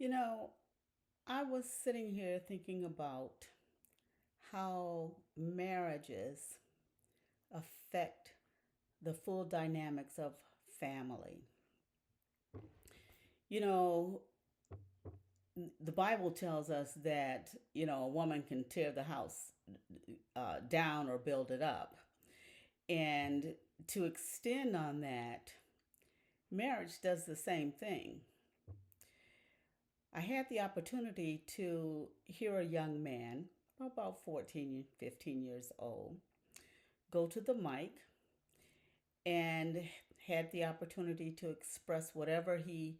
You know, I was sitting here thinking about how marriages affect the full dynamics of family. You know, the Bible tells us that, a woman can tear the house down or build it up. And to extend on that, marriage does the same thing. I had the opportunity to hear a young man, about 14, 15 years old, go to the mic and had the opportunity to express whatever he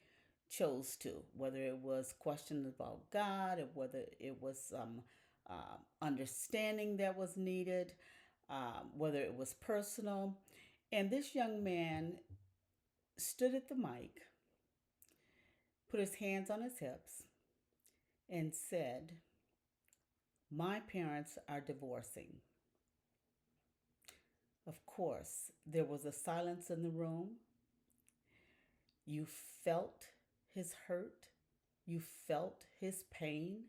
chose to, whether it was questions about God or whether it was some understanding that was needed, whether it was personal. And this young man stood at the mic, put his hands on his hips, and said, "My parents are divorcing." Of course, there was a silence in the room. You felt his hurt. You felt his pain.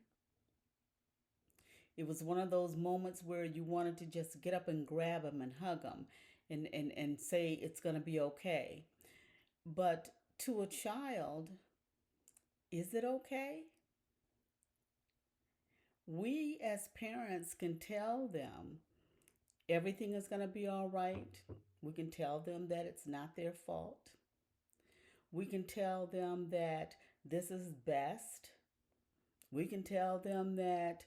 It was one of those moments where you wanted to just get up and grab him and hug him and say it's going to be okay. But to a child, is it okay? We as parents can tell them everything is going to be all right. We can tell them that it's not their fault. We can tell them that this is best. We can tell them that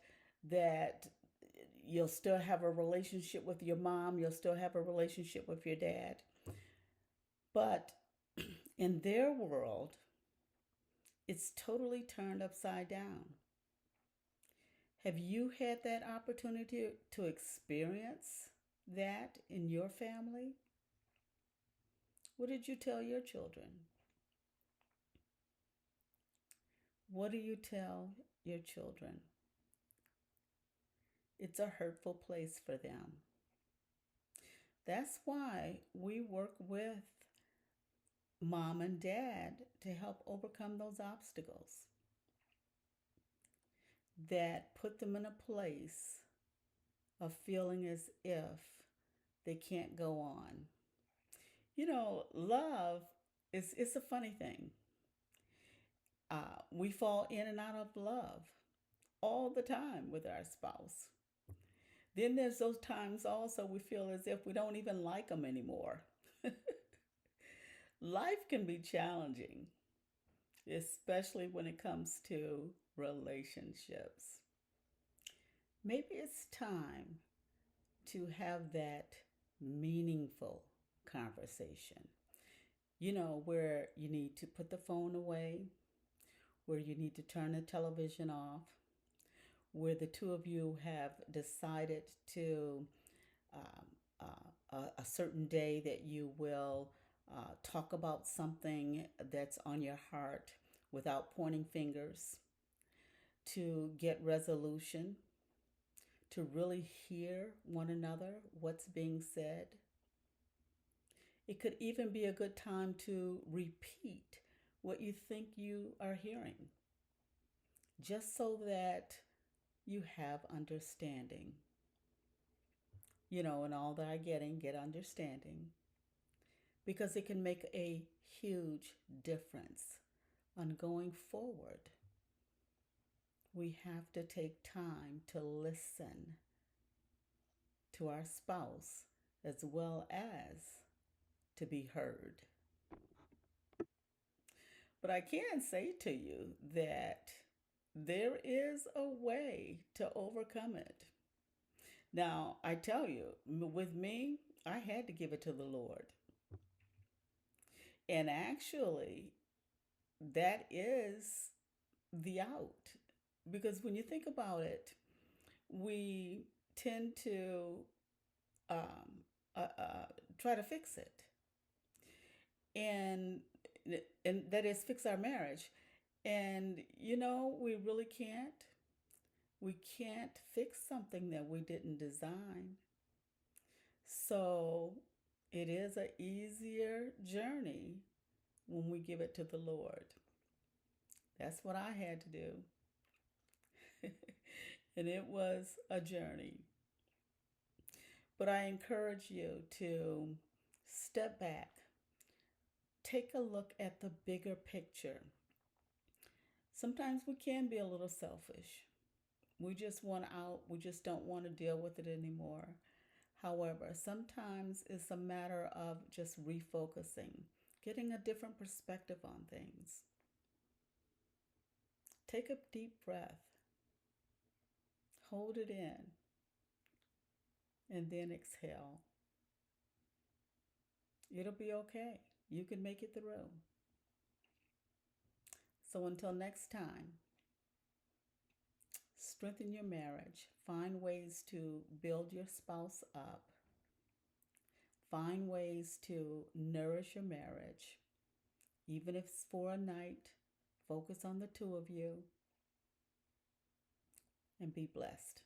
you'll still have a relationship with your mom, you'll still have a relationship with your dad. But in their world, it's totally turned upside down. Have you had that opportunity to experience that in your family? What did you tell your children? What do you tell your children? It's a hurtful place for them. That's why we work with mom and dad to help overcome those obstacles that put them in a place of feeling as if they can't go on. Love is it's a funny thing. We fall in and out of love all the time with our spouse. Then there's those times also we feel as if we don't even like them anymore. Life can be challenging, especially when it comes to relationships. Maybe it's time to have that meaningful conversation, where you need to put the phone away, where you need to turn the television off, where the two of you have decided to a certain day that you will talk about something that's on your heart without pointing fingers, to get resolution, to really hear one another, what's being said. It could even be a good time to repeat what you think you are hearing, just so that you have understanding. In all that I getting, get understanding, because it can make a huge difference on going forward. We have to take time to listen to our spouse as well as to be heard. But I can say to you that there is a way to overcome it. Now, I tell you, with me, I had to give it to the Lord. And actually, that is the out. Because when you think about it, we tend to um, try to fix it. And, and that is fix our marriage. And, we really can't. We can't fix something that we didn't design. So it is an easier journey when we give it to the Lord. That's what I had to do. And it was a journey. But I encourage you to step back, take a look at the bigger picture. Sometimes we can be a little selfish. We just want out, we just don't want to deal with it anymore. However, sometimes it's a matter of just refocusing, getting a different perspective on things. Take a deep breath, hold it in, and then exhale. It'll be okay. You can make it through. So until next time, strengthen your marriage. Find ways to build your spouse up. Find ways to nourish your marriage. Even if it's for a night, focus on the two of you and be blessed.